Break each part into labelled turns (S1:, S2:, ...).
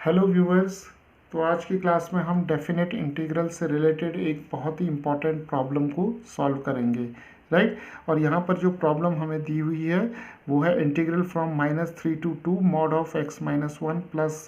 S1: Hello viewers. तो आज की क्लास में हम डेफिनेट इंटीग्रल से रिलेटेड एक बहुत ही इम्पॉर्टेंट प्रॉब्लम को सॉल्व करेंगे, राइट। और यहाँ पर जो प्रॉब्लम हमें दी हुई है वो है integral from -3 to 2 mod of x - 1 plus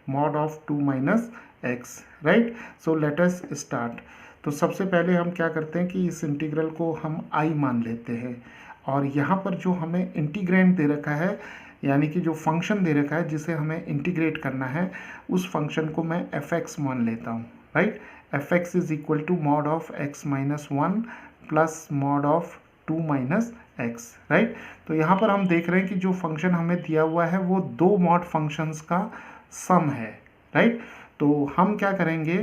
S1: mod of 2 - x, right. So let us start. तो सबसे पहले हम क्या करते हैं कि इस इंटीग्रल को हम i मान लेते हैं, और यहाँ पर जो हमें इंटीग्रेंड दे रखा है, यानी कि जो फंक्शन दे रखा है जिसे हमें इंटीग्रेट करना है, उस फंक्शन को मैं f(x) मान लेता हूँ, right. f(x) is equal to mod of x - 1 plus mod of 2 - x, right. तो यहाँ पर हम देख रहे हैं कि जो फंक्शन हमें दिया हुआ है वो दो मॉड फंक्शंस का सम है, राइट। तो हम क्या करेंगे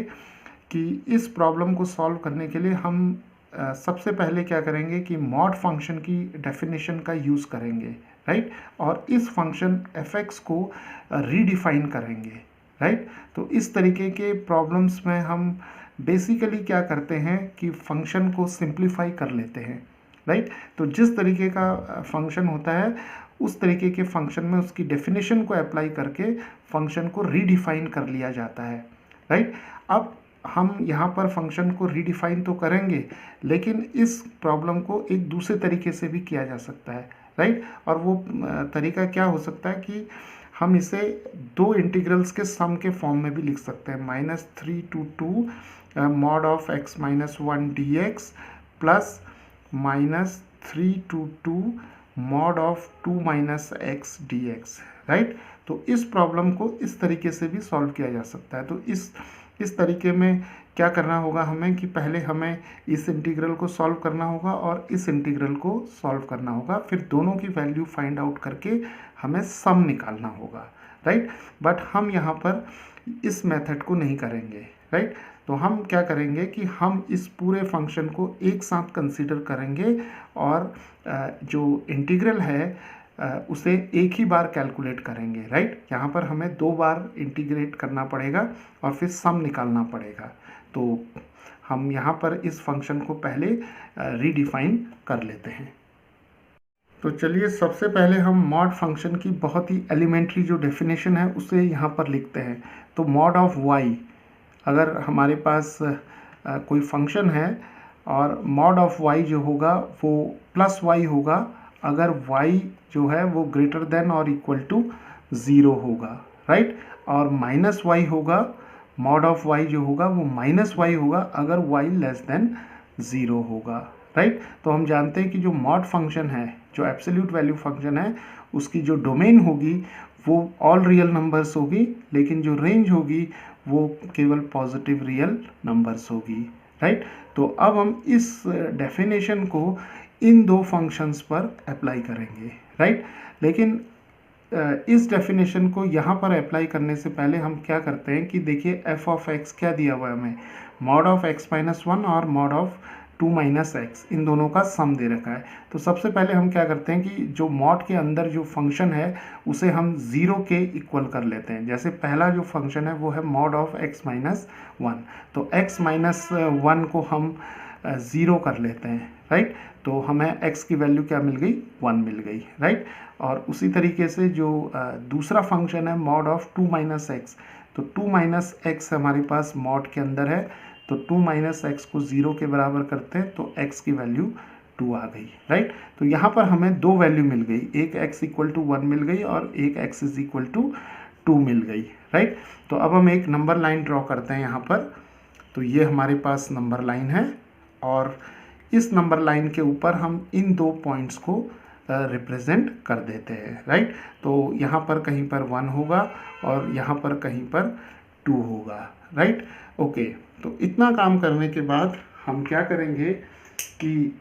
S1: कि इस प्रॉब्लम को सॉल्व करने के लिए हम सबसे पहले क्या करेंगे कि मॉड फंक्शन की डेफिनेशन का यूज़ करेंगे, राइट। और इस फंक्शन f(x) को रीडिफाइन करेंगे, राइट। तो इस तरीके के प्रॉब्लम्स में हम बेसिकली क्या करते हैं कि फंक्शन को सिंप्लीफाई कर लेते हैं, राइट। तो जिस तरीके का फंक्शन होता है उस तरीके के फंक्शन में उसकी डेफिनेशन को अप्लाई करके फंक्शन को रीडिफाइन कर लिया जाता है, राइट। अब हम यहाँ पर फंक्शन को रीडिफाइन तो करेंगे, लेकिन इस प्रॉब्लम को एक दूसरे तरीके से भी किया जा सकता है, राइट। और वो तरीका क्या हो सकता है कि हम इसे दो इंटीग्रल्स के सम के फॉर्म में भी लिख सकते हैं, -3 to 2 mod of x - 1 dx plus -3 to 2 mod of 2 - x dx, right. तो इस प्रॉब्लम को इस तरीके से भी सॉल्व किया जा सकता है। तो इस तरीके में क्या करना होगा हमें कि पहले हमें इस इंटीग्रल को सॉल्व करना होगा और इस इंटीग्रल को सॉल्व करना होगा, फिर दोनों की वैल्यू फाइंड आउट करके हमें सम निकालना होगा, राइट। बट हम यहाँ पर इस मेथड को नहीं करेंगे, राइट। तो हम क्या करेंगे कि हम इस पूरे फंक्शन को एक साथ कंसीडर करेंगे और जो इंटीग्रल है उसे एक ही बार कैलकुलेट करेंगे, राइट। यहाँ पर हमें दो बार इंटीग्रेट करना पड़ेगा और फिर सम निकालना पड़ेगा। तो हम यहाँ पर इस फंक्शन को पहले रीडिफाइन कर लेते हैं। तो चलिए सबसे पहले हम मॉड फंक्शन की बहुत ही एलिमेंट्री जो डेफिनेशन है उसे यहाँ पर लिखते हैं। तो मॉड ऑफ y, अगर हमारे पास कोई फंक्शन है और मॉड ऑफ y जो होगा वो प्लस y होगा अगर y जो है वो ग्रेटर देन और इक्वल टू 0 होगा, राइट। और माइनस y होगा, मॉड ऑफ y जो होगा वो -y होगा अगर y लेस देन 0 होगा, राइट। तो हम जानते हैं कि जो मॉड फंक्शन है, जो एब्सोल्यूट वैल्यू फंक्शन है, उसकी जो डोमेन होगी वो ऑल रियल नंबर्स होगी, लेकिन जो रेंज होगी वो केवल पॉजिटिव रियल नंबर्स होगी, राइट। तो अब हम इस डेफिनेशन को इन दो फंक्शंस पर अप्लाई करेंगे, राइट। लेकिन इस डेफिनेशन को यहाँ पर अप्लाई करने से पहले हम क्या करते हैं कि देखिए f(x) क्या दिया हुआ है हमें, मॉड ऑफ x - 1 और मॉड ऑफ 2 - x, इन दोनों का सम दे रखा है। तो सबसे पहले हम क्या करते हैं कि जो मॉड के अंदर जो फंक्शन है उसे हम 0 के इक्वल कर लेते हैं। जैसे पहला जो फंक्शन है वो है मॉड ऑफ x - 1, तो x - 1 को हम 0 कर लेते हैं, राइट। तो हमें x की वैल्यू क्या मिल गई, 1 मिल गई, राइट। और उसी तरीके से जो दूसरा फंक्शन है मॉड ऑफ 2 - x, तो 2 - x हमारे पास मॉड के अंदर है, तो 2 - x को 0 के बराबर करते हैं तो x की वैल्यू 2 आ गई, राइट। तो यहाँ पर हमें दो वैल्यू मिल गई, एक x = 1 मिल गई और एक x = 2 मिल गई, राइट। तो अब हम एक नंबर लाइन ड्रॉ करते हैं यहाँ पर। तो ये हमारे पास नंबर लाइन है और इस नंबर लाइन के ऊपर हम इन दो पॉइंट्स को रिप्रेजेंट कर देते हैं, राइट। तो यहाँ पर कहीं पर 1 होगा और यहाँ पर कहीं पर 2 होगा, राइट। ओके, तो इतना काम करने के बाद हम क्या करेंगे कि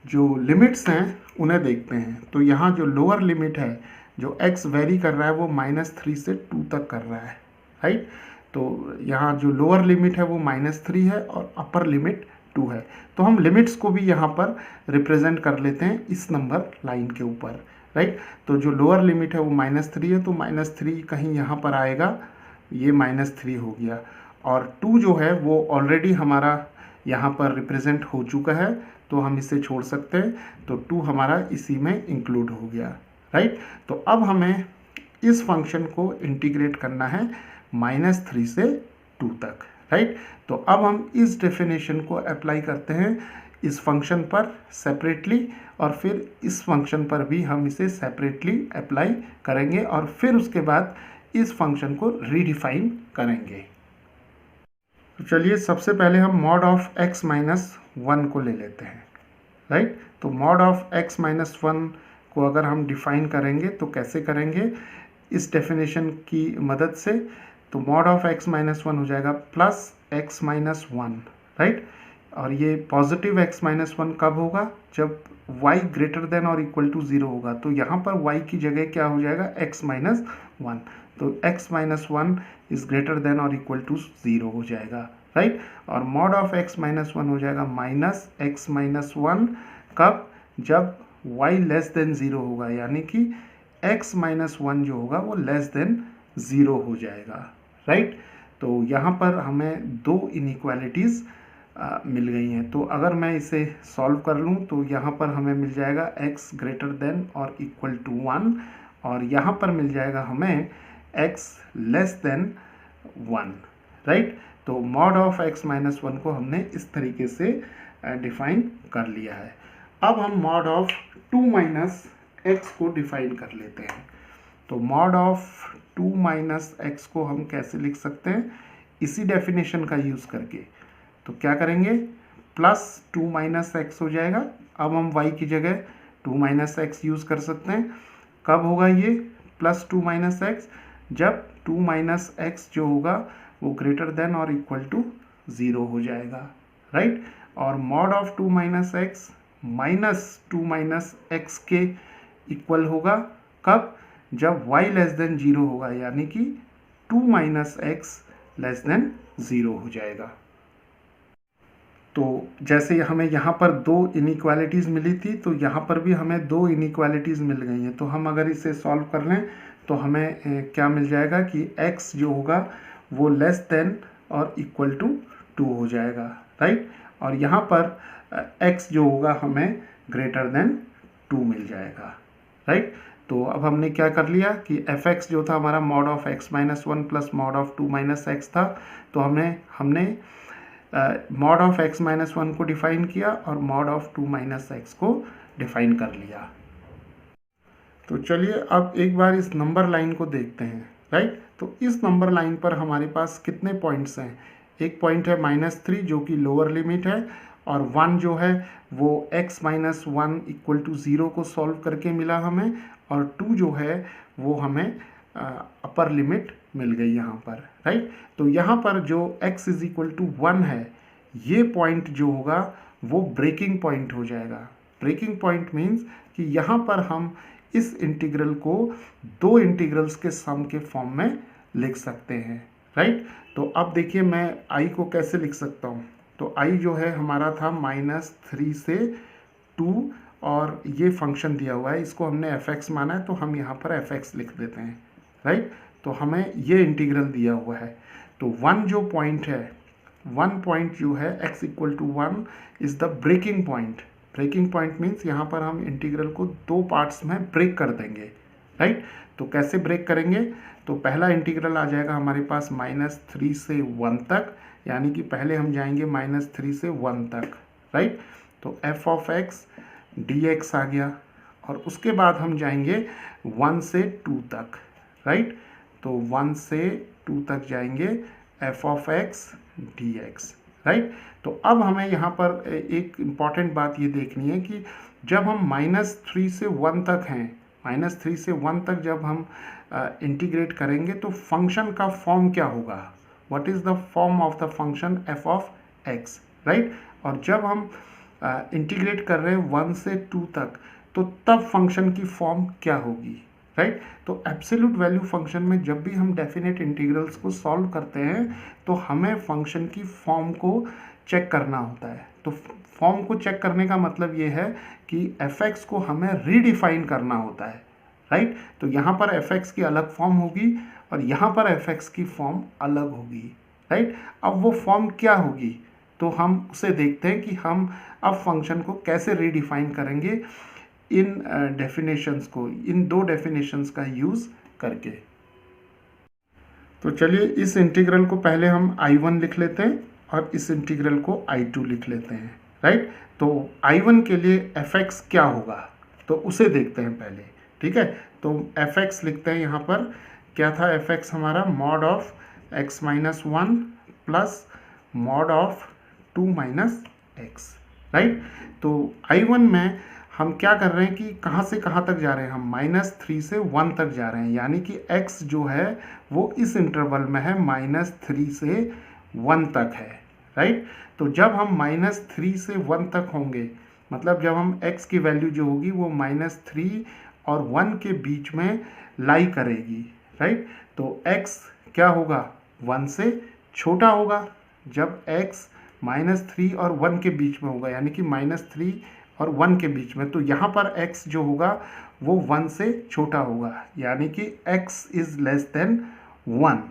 S1: जो लिमिट्स हैं उन्हें देखते हैं। तो यहाँ जो लोअर लिमिट है, जो x वेरी कर रहा है वो -3 से 2 तक कर रहा है, राइट। तो यहाँ जो लोअर लिमिट है वो -3 है और अपर लिमिट 2 है। तो हम लिमिट्स को भी यहाँ पर रिप्रेजेंट कर लेते हैं इस नंबर लाइन के ऊपर, राइट। तो जो लोअर लिमिट है वो -3 है, तो -3 कहीं यहाँ पर आएगा, ये -3 हो गया। और 2 जो है वो ऑलरेडी हमारा यहाँ पर रिप्रेजेंट हो चुका है, तो हम इसे छोड़ सकते हैं। तो 2 हमारा इसी में इंक्लूड हो गया, राइट। तो अब हमें इस फंक्शन को इंटीग्रेट करना है -3 से 2 तक, राइट। तो अब हम इस डेफिनेशन को अप्लाई करते हैं इस फंक्शन पर सेपरेटली, और फिर इस फंक्शन पर भी हम इसे सेपरेटली अप्लाई करेंगे, और फिर उसके बाद इस फंक्शन को रीडिफाइन करेंगे। तो चलिए सबसे पहले हम मॉड ऑफ x माइनस 1 को ले लेते हैं, राइट। तो मॉड ऑफ x माइनस 1 को अगर हम डिफाइन करेंगे तो कैसे करेंगे, इस डेफिनेशन की मदद से। तो मॉड ऑफ x माइनस 1 हो जाएगा प्लस x माइनस 1, राइट। और ये पॉजिटिव x माइनस 1 कब होगा, जब y ग्रेटर देन और इक्वल टू 0 होगा। तो यहाँ पर y की जगह क्या हो जाएगा, x माइनस 1। तो x minus 1 is greater than और इक्वल टू 0 हो जाएगा, राइट। और मॉड ऑफ x माइनस 1 हो जाएगा माइनस x माइनस 1 कब, जब y लेस देन 0 होगा, यानी कि x माइनस 1 जो होगा वो लेस देन 0 हो जाएगा, राइट। तो यहाँ पर हमें दो इनइक्वालिटीज़ मिल गई हैं। तो अगर मैं इसे सॉल्व कर लूँ तो यहाँ पर हमें मिल जाएगा x ग्रेटर देन और इक्वल टू 1, और यहाँ पर मिल जाएगा हमें x लेस देन 1, राइट। तो मॉड ऑफ x माइनस 1 को हमने इस तरीके से डिफाइन कर लिया है। अब हम मॉड ऑफ 2 माइनस x को डिफाइन कर लेते हैं। तो मॉड ऑफ 2 माइनस x को हम कैसे लिख सकते हैं, इसी डेफिनेशन का यूज़ करके। तो क्या करेंगे, प्लस 2 माइनस एक्स हो जाएगा। अब हम y की जगह 2 माइनस एक्स यूज़ कर सकते हैं। कब होगा ये प्लस 2 माइनस एक्स, जब 2 माइनस एक्स जो होगा वो ग्रेटर देन और इक्वल टू 0 हो जाएगा, राइट। और mod of 2 minus x minus 2 minus x के इक्वल होगा कब, जब y लेस देन 0 होगा, यानी कि 2 माइनस एक्स लेस देन 0 हो जाएगा। तो जैसे हमें यहाँ पर दो इनइक्वालिटीज़ मिली थी, तो यहाँ पर भी हमें दो इनइक्वालिटीज़ मिल गई हैं। तो हम अगर इसे सॉल्व कर लें तो हमें क्या मिल जाएगा कि x जो होगा वो लेस देन और इक्वल टू 2 हो जाएगा, राइट। और यहाँ पर x जो होगा हमें ग्रेटर देन 2 मिल जाएगा, राइट। तो अब हमने क्या कर लिया कि fx जो था हमारा mod of x minus 1 plus mod of 2 minus x था। तो हमने मॉड ऑफ x माइनस 1 को डिफाइन किया और मॉड ऑफ 2 माइनस एक्स को डिफाइन कर लिया। तो चलिए अब एक बार इस नंबर लाइन को देखते हैं, राइट। तो इस नंबर लाइन पर हमारे पास कितने पॉइंट्स हैं, एक पॉइंट है -3 जो कि लोअर लिमिट है, और 1 जो है वो x माइनस 1 इक्वल टू 0 को सॉल्व करके मिला हमें, और 2 जो है वो हमें अपर लिमिट मिल गई यहाँ पर, राइट। तो यहाँ पर जो x इज इक्वल टू 1 है, ये पॉइंट जो होगा वो ब्रेकिंग पॉइंट हो जाएगा। ब्रेकिंग पॉइंट मीन्स कि यहाँ पर हम इस इंटीग्रल को दो इंटीग्रल्स के सम के फॉर्म में लिख सकते हैं, राइट। तो अब देखिए मैं i को कैसे लिख सकता हूँ। तो i जो है हमारा था -3 से 2, और ये फंक्शन दिया हुआ है, इसको हमने fx माना है तो हम यहाँ पर fx लिख देते हैं, राइट। तो हमें ये इंटीग्रल दिया हुआ है। तो 1 जो पॉइंट है, 1 पॉइंट जो है x equal to 1 is the breaking point. Breaking point means यहाँ पर हम इंटीग्रल को दो पार्ट्स में ब्रेक कर देंगे, राइट। तो कैसे ब्रेक करेंगे, तो पहला इंटीग्रल आ जाएगा हमारे पास -3 से 1 तक, यानी कि पहले हम जाएंगे -3 से 1 तक, राइट। तो f ऑफ x dx आ गया, और उसके बाद हम जाएंगे 1 से 2 तक, राइट। तो 1 से 2 तक जाएंगे f of x dx, right. तो अब हमें यहाँ पर एक इम्पॉर्टेंट बात ये देखनी है कि जब हम -3 से 1 तक हैं, -3 से 1 तक जब हम इंटीग्रेट करेंगे तो फंक्शन का फॉर्म क्या होगा, what is the form of the function f of x, right. और जब हम इंटीग्रेट कर रहे हैं 1 से 2 तक, तो तब फंक्शन की फॉर्म क्या होगी, राइट। तो एब्सोल्यूट वैल्यू फंक्शन में जब भी हम डेफिनेट इंटीग्रल्स को सॉल्व करते हैं तो हमें फंक्शन की फॉर्म को चेक करना होता है। तो फॉर्म को चेक करने का मतलब ये है कि fx को हमें रीडिफाइन करना होता है, राइट। तो यहाँ पर fx की अलग फॉर्म होगी और यहाँ पर fx की फॉर्म अलग होगी, राइट। अब वो फॉर्म क्या होगी, तो हम उसे देखते हैं कि हम अब फंक्शन को कैसे रीडिफाइन करेंगे इन डेफिनेशंस को, इन दो डेफिनेशंस का यूज़ करके। तो चलिए इस इंटीग्रल को पहले हम I1 लिख लेते हैं और इस इंटीग्रल को I2 लिख लेते हैं, राइट। तो I1 के लिए fx क्या होगा तो उसे देखते हैं पहले, ठीक है। तो fx लिखते हैं, यहाँ पर क्या था fx हमारा mod of x minus 1 plus mod of 2 minus x, right. तो I1 में हम क्या कर रहे हैं कि कहाँ से कहाँ तक जा रहे हैं, हम -3 से 1 तक जा रहे हैं, यानी कि x जो है वो इस इंटरवल में है -3 से 1 तक है, राइट। तो जब हम -3 से 1 तक होंगे, मतलब जब हम x की वैल्यू जो होगी वो -3 और 1 के बीच में लाई करेगी, राइट। तो x क्या होगा, 1 से छोटा होगा जब x -3 और 1 के बीच में होगा, यानी कि -3 और 1 के बीच में। तो यहाँ पर x जो होगा वो 1 से छोटा होगा, यानी कि x इज लेस देन 1।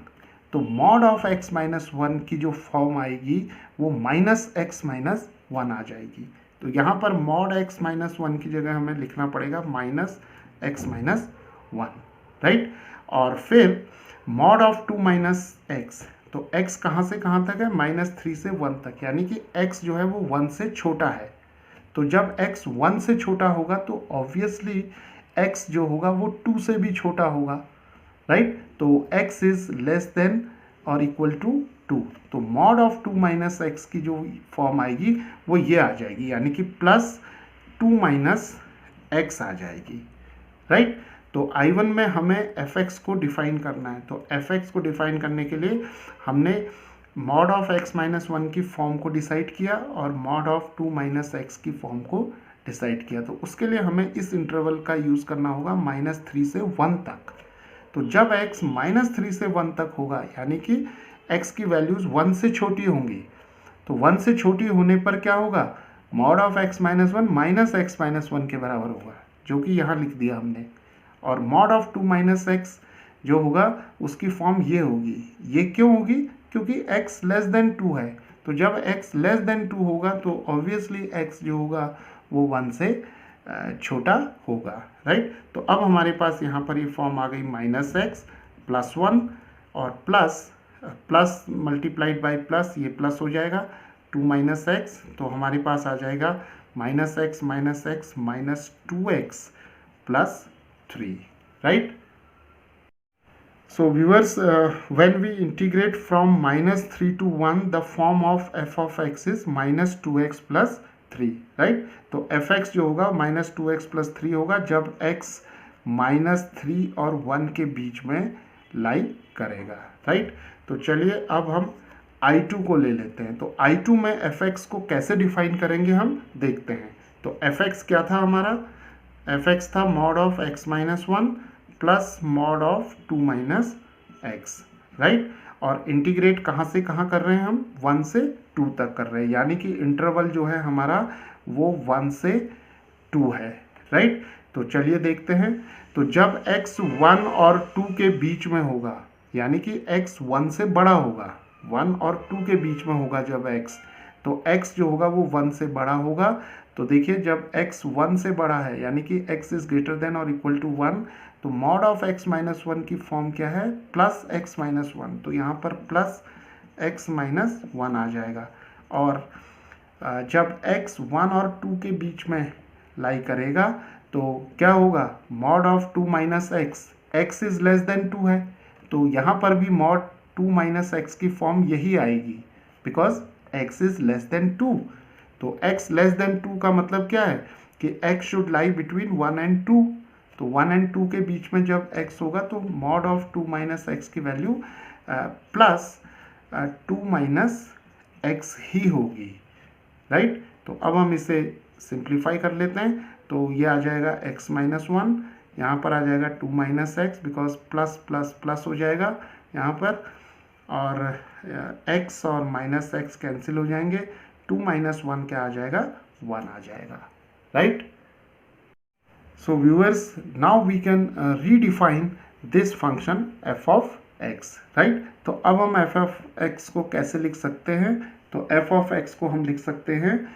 S1: तो मॉड ऑफ x माइनस 1 की जो फॉर्म आएगी वो -x-1 आ जाएगी। तो यहाँ पर मॉड x माइनस 1 की जगह हमें लिखना पड़ेगा -x-1, राइट। और फिर मॉड ऑफ 2 माइनस एक्स, तो x कहाँ से कहाँ तक है, -3 से 1 तक, यानी कि x जो है वो 1 से छोटा है। तो जब x 1 से छोटा होगा तो ऑब्वियसली x जो होगा वो 2 से भी छोटा होगा, राइट। तो x इज लेस देन और इक्वल टू 2। तो मॉड ऑफ 2 माइनस एक्स की जो फॉर्म आएगी वो ये आ जाएगी, यानी कि +2 माइनस एक्स आ जाएगी, राइट। तो I1 में हमें fx को डिफाइन करना है। तो fx को डिफाइन करने के लिए हमने मॉड ऑफ x माइनस 1 की फॉर्म को डिसाइड किया और मॉड ऑफ 2 माइनस एक्स की फॉर्म को डिसाइड किया। तो उसके लिए हमें इस इंटरवल का यूज़ करना होगा -3 से 1 तक। तो जब x -3 से 1 तक होगा, यानी कि x की वैल्यूज़ 1 से छोटी होंगी, तो 1 से छोटी होने पर क्या होगा, mod of x minus 1 -x minus 1 के बराबर होगा, जो कि यहाँ लिख दिया हमने। और मॉड ऑफ 2 माइनस एक्स जो होगा उसकी फॉर्म ये होगी। ये क्यों होगी, क्योंकि x लेस देन 2 है। तो जब x लेस देन 2 होगा तो ऑब्वियसली x जो होगा वो 1 से छोटा होगा, राइट। तो अब हमारे पास यहाँ पर ये फॉर्म आ गई -x+1 और प्लस मल्टीप्लाइड बाय प्लस, ये प्लस हो जाएगा 2 माइनस एक्स, तो हमारे पास आ जाएगा -x minus x -2x + 3, right? So viewers, when we integrate from -3 to 1, the form of f of x is -2x + 3, right? तो fx जो होगा -2x + 3 होगा जब x -3 और 1 के बीच में लाई करेगा, राइट। तो चलिए अब हम I2 को ले लेते हैं। तो I2 में fx को कैसे डिफाइन करेंगे हम देखते हैं। तो fx क्या था हमारा, fx था mod of x minus 1 plus mod of 2 minus x, right. और इंटीग्रेट कहाँ से कहाँ कर रहे हैं हम, 1 से 2 तक कर रहे हैं, यानी कि इंटरवल जो है हमारा वो 1 से 2 है, राइट। तो चलिए देखते हैं। तो जब x 1 और 2 के बीच में होगा, यानी कि x 1 से बड़ा होगा, 1 और 2 के बीच में होगा जब x, तो x जो होगा वो 1 से बड़ा होगा। तो देखिए जब x 1 से बड़ा है, यानी कि x इज ग्रेटर देन और इक्वल टू 1, तो मॉड ऑफ x माइनस 1 की फॉर्म क्या है, +x माइनस 1। तो यहाँ पर +x माइनस 1 आ जाएगा। और जब x 1 और 2 के बीच में लाई करेगा तो क्या होगा, mod of 2 minus x, x is less than 2 है, तो यहाँ पर भी मॉड 2 माइनस एक्स की फॉर्म यही आएगी, because x is less than 2। तो x लेस देन 2 का मतलब क्या है कि x should lie between 1 and 2। तो 1 एंड 2 के बीच में जब x होगा तो मॉड ऑफ 2 माइनस एक्स की वैल्यू +2 माइनस एक्स ही होगी, राइट। तो अब हम इसे सिंप्लीफाई कर लेते हैं। तो ये आ जाएगा x माइनस 1, यहाँ पर आ जाएगा 2 minus x, because plus plus plus हो जाएगा यहाँ पर, और x और माइनस एक्स कैंसिल हो जाएंगे, 2 माइनस 1 क्या आ जाएगा, 1 आ जाएगा, right. So viewers, now we can redefine this function f of x, right? तो अब हम f of x को कैसे लिख सकते हैं, तो f of x को हम लिख सकते हैं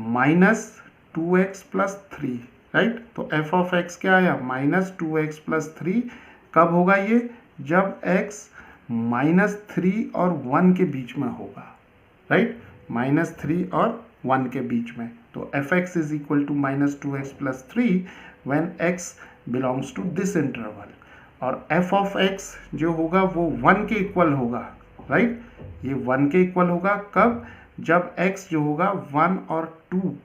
S1: -2x + 3, राइट। तो f of x क्या आया, -2x + 3 कब होगा ये? जब x -3 और 1 के बीच में होगा, राइट, -3 और 1 के बीच में। तो f(x) is equal to -2x + 3 when x belongs to this interval. और f ऑफ x जो होगा वो 1 के इक्वल होगा, राइट, ये 1 के इक्वल होगा कब? जब x जो होगा 1 और 2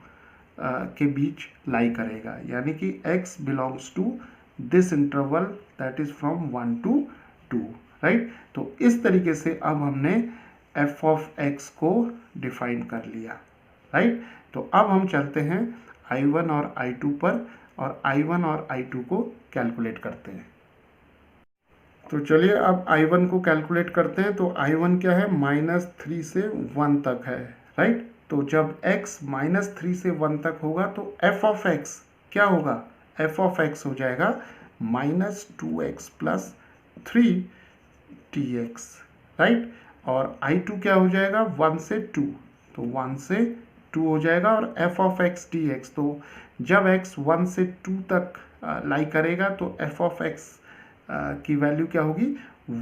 S1: के बीच लाई करेगा, यानी कि x belongs to this interval that is from 1 to 2, right. तो इस तरीके से अब हमने f ऑफ x को डिफाइन कर लिया, राइट। तो अब हम चलते हैं I1 और I2 पर और I1 और I2 को कैलकुलेट करते हैं। तो चलिए अब I1 को कैलकुलेट करते हैं। तो I1 क्या है? -3 से 1 तक है, राइट। तो जब x -3 से 1 तक होगा तो f ऑफ x क्या होगा? f ऑफ x हो जाएगा -2x + 3tx, राइट। और I2 क्या हो जाएगा? 1 से 2, तो 1 से 2 हो जाएगा। और f ऑफ x dx, तो जब x 1 से 2 तक लाई करेगा तो f ऑफ x की वैल्यू क्या होगी?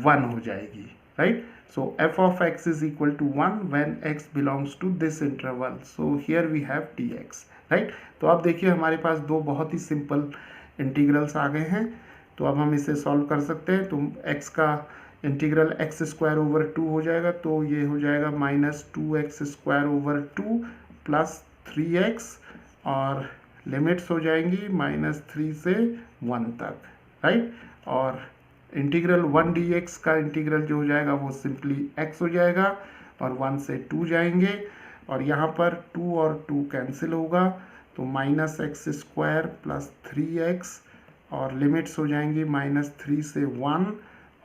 S1: 1 हो जाएगी, right. So f of x is equal to 1 when x belongs to this interval. So here we have dx, right. तो अब देखिए हमारे पास दो बहुत ही सिंपल इंटीग्रल्स आ गए हैं। तो अब हम इसे सॉल्व कर सकते हैं। तो x का इंटीग्रल x²/2 हो जाएगा, तो ये हो जाएगा -2x²/2 + 3x, और लिमिट्स हो जाएंगी -3 से 1 तक, राइट। और इंटीग्रल 1 dx का इंटीग्रल जो हो जाएगा वो सिंपली x हो जाएगा, और 1 से 2 जाएंगे, और यहाँ पर 2 और 2 कैंसिल होगा, तो -x² + 3x, और लिमिट्स हो जाएंगी -3 से 1,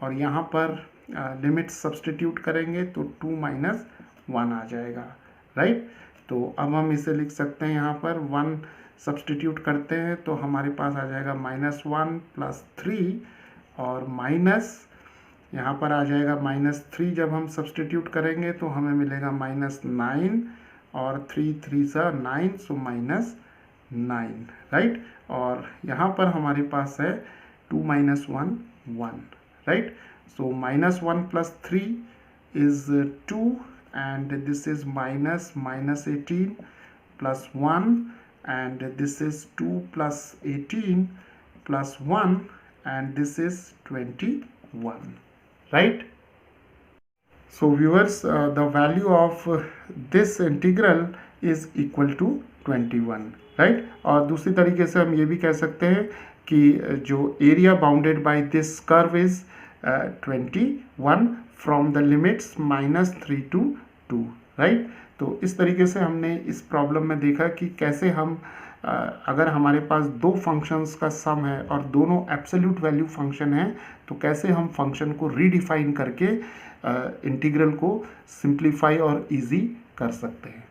S1: और यहाँ पर लिमिट्स सब्सटीट्यूट करेंगे तो 2 - 1 आ जाएगा, राइट। तो अब हम इसे लिख सकते हैं, यहाँ पर 1 सब्सटीट्यूट करते हैं तो हमारे पास आ जाएगा -1 + 3, और माइनस यहाँ पर आ जाएगा -3। जब हम सब्सटीट्यूट करेंगे तो हमें मिलेगा -9, और 3 3 सा 9, सो -9, राइट। और यहाँ पर हमारे पास है 2 - 1 1, right. So -1 + 3 is 2, and this is -18 + 1, and this is 2 + 18 + 1, and this is 21, right? So viewers, the value of this integral is equal to 21, right? और दूसरी तरीके से हम ये भी कह सकते हैं कि जो area bounded by this curve is 21 from the limits -3 to 2, right. तो इस तरीके से हमने इस प्रॉब्लम में देखा कि कैसे हम अगर हमारे पास दो फंक्शंस का सम है और दोनों एब्सोल्यूट वैल्यू फंक्शन है, तो कैसे हम फंक्शन को रीडिफाइन करके इंटीग्रल को सिंप्लीफाई और इजी कर सकते हैं।